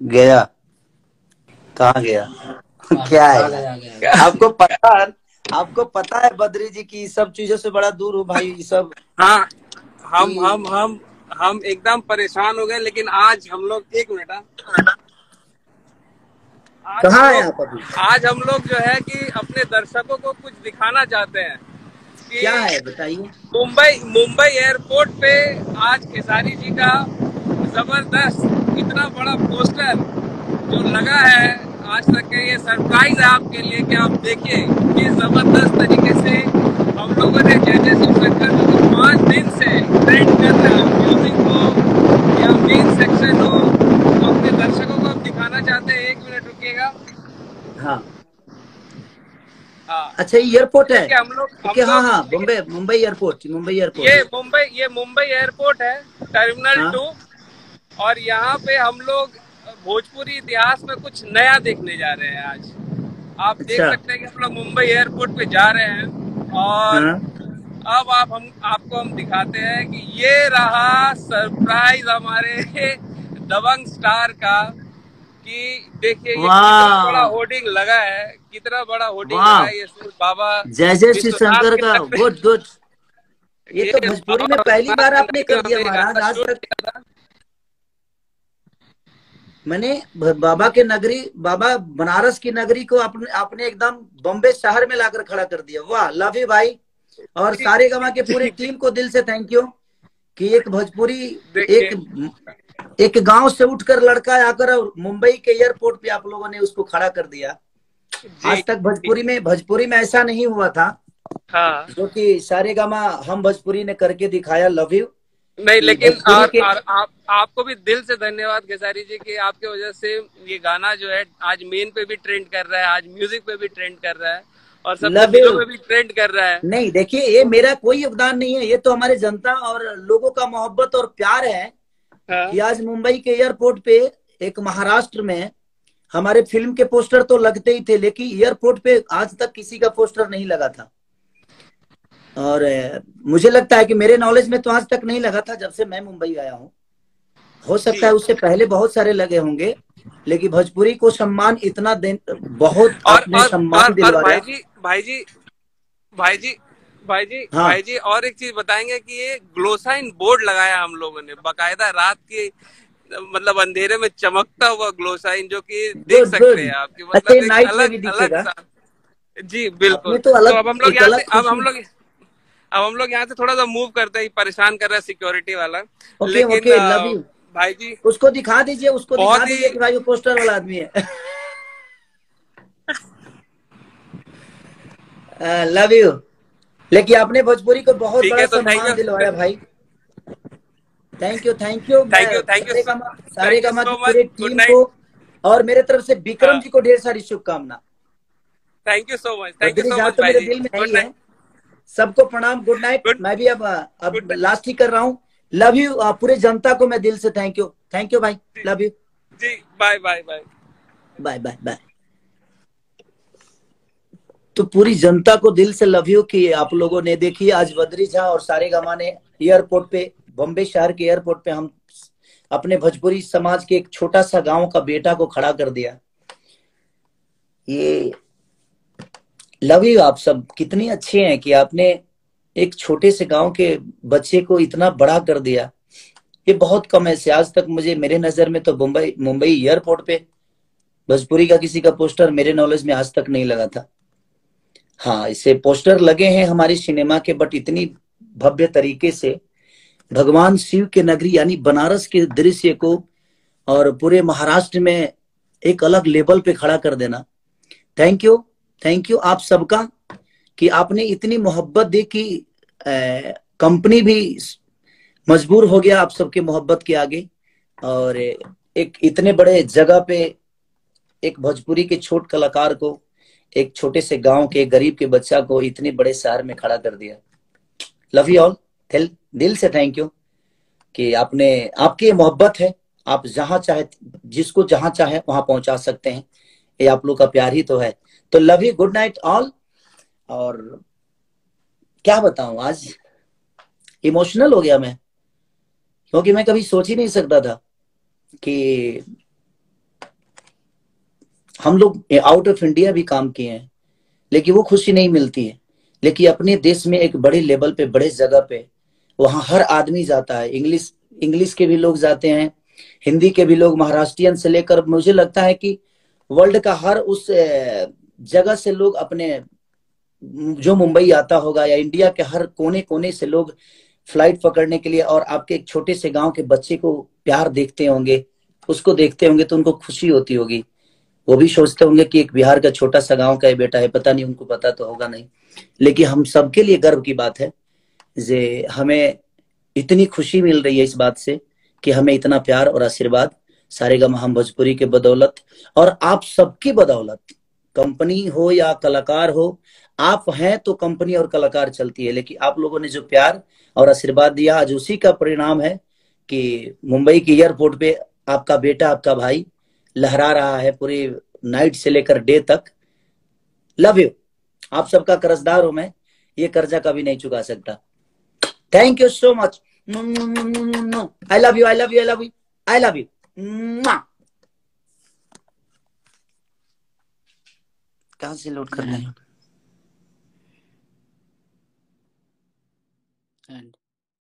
गया? कहाँ गया? क्या है यार? आपको पता है बद्री जी की सब चीजों से बड़ा दूर हूँ भाई, ये सब हाँ, हम हम कि हम हम एकदम परेशान हो गए, लेकिन आज हम लोग, एक मिनट, आज हम कहाँ है लोग आप अभी? आज हम लोग जो है कि अपने दर्शकों को कुछ दिखाना चाहते हैं क्या कि है बताइए। मुंबई मुंबई एयरपोर्ट पे आज खेसारी जी का जबरदस्त इतना बड़ा पोस्टर जो लगा है। आज तक के ये सरप्राइज है आपके लिए कि आप देखिए किस जबरदस्त तरीके से हम लोगों ने जैसे शिवशंकर जो कि 5 दिन से ट्रेंड कर रहे हैं, म्यूजिक हो या मेन सेक्शन हो, तो अपने दर्शकों को हम दिखाना चाहते हैं। 1 मिनट रुकिएगा। हाँ, हाँ, अच्छा ये एयरपोर्ट है। देखिए हम लोग ओके, हाँ हाँ, देखिए, मुंबई मुंबई एयरपोर्ट, मुंबई एयरपोर्ट। ये मुंबई एयरपोर्ट है, टर्मिनल हाँ, 2। और यहाँ पे हम लोग भोजपुरी इतिहास में कुछ नया देखने जा रहे हैं आज। आप देख अच्छा। सकते हैं कि हम लोग मुंबई एयरपोर्ट पे जा रहे हैं, और हाँ, अब आपको हम दिखाते हैं कि ये रहा सरप्राइज हमारे दबंग स्टार का। कि देखिए ये कितना बड़ा वाह होर्डिंग लगा है, कितना बड़ा होर्डिंग लगा वाह, है। ये सिर्फ बाबा जय जय श्री विश्वनाथ शंकर के का, दर पे, गुड गुड। ये ये तो भोजपुरी में बाबा पहली विश्वनाथ बार के आपने नगरी कर में दिया हमने ये महाराज, गाना आज शूट तक किया था। मैंने बाबा के नगरी, बाबा बनारस की नगरी को आपने आपने एकदम बॉम्बे शहर में लाकर खड़ा कर दिया। वाह, लव यू भाई। और जी सारे गमा के पूरे जी जी। टीम को दिल से थैंक यू कि एक भोजपुरी, एक देखिए, एक गांव से उठकर लड़का आकर और मुंबई के एयरपोर्ट पे आप लोगों ने उसको खड़ा कर दिया। जी आज तक जी, भोजपुरी में ऐसा नहीं हुआ था, हाँ, जो कि सारे गामा हम भोजपुरी ने करके दिखाया। लव यू नहीं कि लेकिन भोजपुरी के। और आपको भी दिल से धन्यवाद खेसारी जी, की आपके वजह से ये गाना जो है आज मेन पे भी ट्रेंड कर रहा है, आज म्यूजिक पे भी ट्रेंड कर रहा है, और सबके लव दिलों यू। में भी ट्रेंड कर रहा है। नहीं देखिए, ये मेरा कोई योगदान नहीं है, ये तो हमारे जनता और लोगों का मोहब्बत और प्यार है कि हाँ आज मुंबई के एयरपोर्ट पे, एक महाराष्ट्र में, हमारे फिल्म के पोस्टर तो लगते ही थे, लेकिन एयरपोर्ट पे आज तक किसी का पोस्टर नहीं लगा था। और मुझे लगता है कि मेरे नॉलेज में तो आज तक नहीं लगा था जब से मैं मुंबई आया हूँ। हो सकता जी। है उससे पहले बहुत सारे लगे होंगे, लेकिन भोजपुरी को सम्मान इतना दे, बहुत और आपने और सम्मान और दिलवाया। भाई जी भाई जी हाँ, भाई जी, और एक चीज बताएंगे कि ये ग्लोसाइन बोर्ड लगाया हम लोगों ने बाकायदा, रात की मतलब अंधेरे में चमकता हुआ ग्लोसाइन, जो कि देख गुड सकते गुड। हैं आपकी, अच्छा, ये मतलब एक नाइट में अलग भी अलग दिखेगा? सा। जी बिल्कुल। आपने तो तो अलग, एक अलग खुशी। अब हम लोग यहाँ से थोड़ा सा मूव करते हैं, परेशान कर रहा है सिक्योरिटी वाला। ओके लेकिन ओके, लव यू। भाई जी, उसको दिखा दीजिए, उसको दिखा बहुत ही, दीजिए कि भाई वो पोस्टर वाला आदमी है। Love you. लेकिन आपने भोजपुरी को बहुत ठीक बड़ा है, तो थैंक सम्मान यू, दिलवाया भाई। Thank you thank you. मैं सारे थैंक यू गामा सो की मच। पूरी गुड टीम को नाइट। और मेरे तरफ से विक्रम हाँ, जी को ढेर सारी शुभकामना। थैंक यू बद्री सो जहां मच तो भाई मेरे जी। दिल में है गुड ही है। नाइट। सबको प्रणाम, गुड नाइट। गुड मैं भी अब गुड लास्ट ही कर रहा हूँ। Love you. पूरे जनता को मैं दिल से थैंक यू भाई। जी लव यू। जी, bye bye bye. Bye bye bye. तो पूरी जनता को दिल से लव यू कि आप लोगों ने देखी आज बद्री झा और सारे गामा ने एयरपोर्ट पे, बॉम्बे शहर के एयरपोर्ट पे, हम अपने भोजपुरी समाज के एक छोटा सा गांव का बेटा को खड़ा कर दिया। ये लव यू। आप सब कितनी अच्छे हैं कि आपने एक छोटे से गांव के बच्चे को इतना बड़ा कर दिया। ये बहुत कम है। आज तक मुझे, मेरे नजर में तो मुंबई मुंबई एयरपोर्ट पे भोजपुरी का किसी का पोस्टर मेरे नॉलेज में आज तक नहीं लगा था। हाँ, इसे पोस्टर लगे हैं हमारी सिनेमा के, बट इतनी भव्य तरीके से भगवान शिव के नगरी यानी बनारस के दृश्य को और पूरे महाराष्ट्र में एक अलग लेवल पे खड़ा कर देना। Thank you. थैंक यू आप सबका कि आपने इतनी मोहब्बत दी कि कंपनी भी मजबूर हो गया आप सबके मोहब्बत के आगे। और एक इतने बड़े जगह पे एक भोजपुरी के छोट कलाकार को, एक छोटे से गांव के गरीब के बच्चा को इतने बड़े शहर में खड़ा कर दिया। Love you all. दिल से थैंक यू कि आपने, आपकी ये मोहब्बत है। आप जहां चाहे, जिसको जहां चाहे वहां पहुंचा सकते हैं। ये आप लोग का प्यार ही तो है। तो love you, good night all. और क्या बताऊं, आज इमोशनल हो गया मैं, क्योंकि मैं कभी सोच ही नहीं सकता था कि हम लोग आउट ऑफ इंडिया भी काम किए हैं, लेकिन वो खुशी नहीं मिलती है। लेकिन अपने देश में एक बड़े लेवल पे, बड़े जगह पे, वहां हर आदमी जाता है। इंग्लिश इंग्लिश के भी लोग जाते हैं, हिंदी के भी लोग, महाराष्ट्रियन से लेकर, मुझे लगता है कि वर्ल्ड का हर उस जगह से लोग अपने, जो मुंबई आता होगा या इंडिया के हर कोने कोने से लोग फ्लाइट पकड़ने के लिए, और आपके एक छोटे से गांव के बच्चे को प्यार देखते होंगे, उसको देखते होंगे तो उनको खुशी होती होगी। वो भी सोचते होंगे कि एक बिहार का छोटा सा गांव का ये बेटा है, पता नहीं उनको पता तो होगा नहीं, लेकिन हम सबके लिए गर्व की बात है जे हमें इतनी खुशी मिल रही है इस बात से कि हमें इतना प्यार और आशीर्वाद सारेगामा हम भोजपुरी के बदौलत और आप सबकी बदौलत, कंपनी हो या कलाकार हो, आप हैं तो कंपनी और कलाकार चलती है, लेकिन आप लोगों ने जो प्यार और आशीर्वाद दिया, आज उसी का परिणाम है कि मुंबई के एयरपोर्ट पे आपका बेटा, आपका भाई लहरा रहा है पूरी नाइट से लेकर डे तक। Love you. आप सबका कर्जदार हूं मैं, ये कर्जा कभी नहीं चुका सकता। Thank you so much. I love you, I love you, I love you, I love you. कहां से लोड कर रहे हैं?